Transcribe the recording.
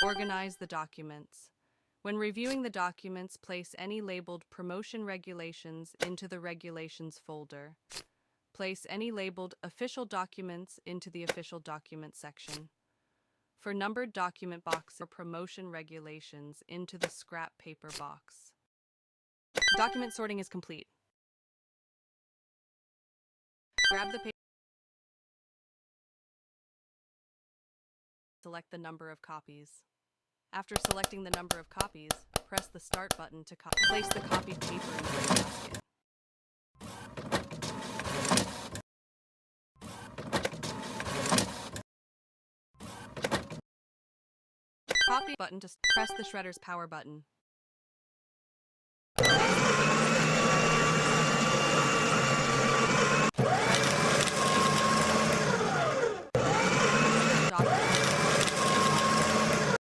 Organize the documents. When reviewing the documents, place any labeled Promotion Regulations into the Regulations folder. Place any labeled Official Documents into the Official Documents section. For numbered document box or Promotion Regulations into the Scrap Paper box. Document sorting is complete. Grab the paper. Select the number of copies. After selecting the number of copies, press the Start button to place the copied paper in the basket. Copy button to press the shredder's power button. Document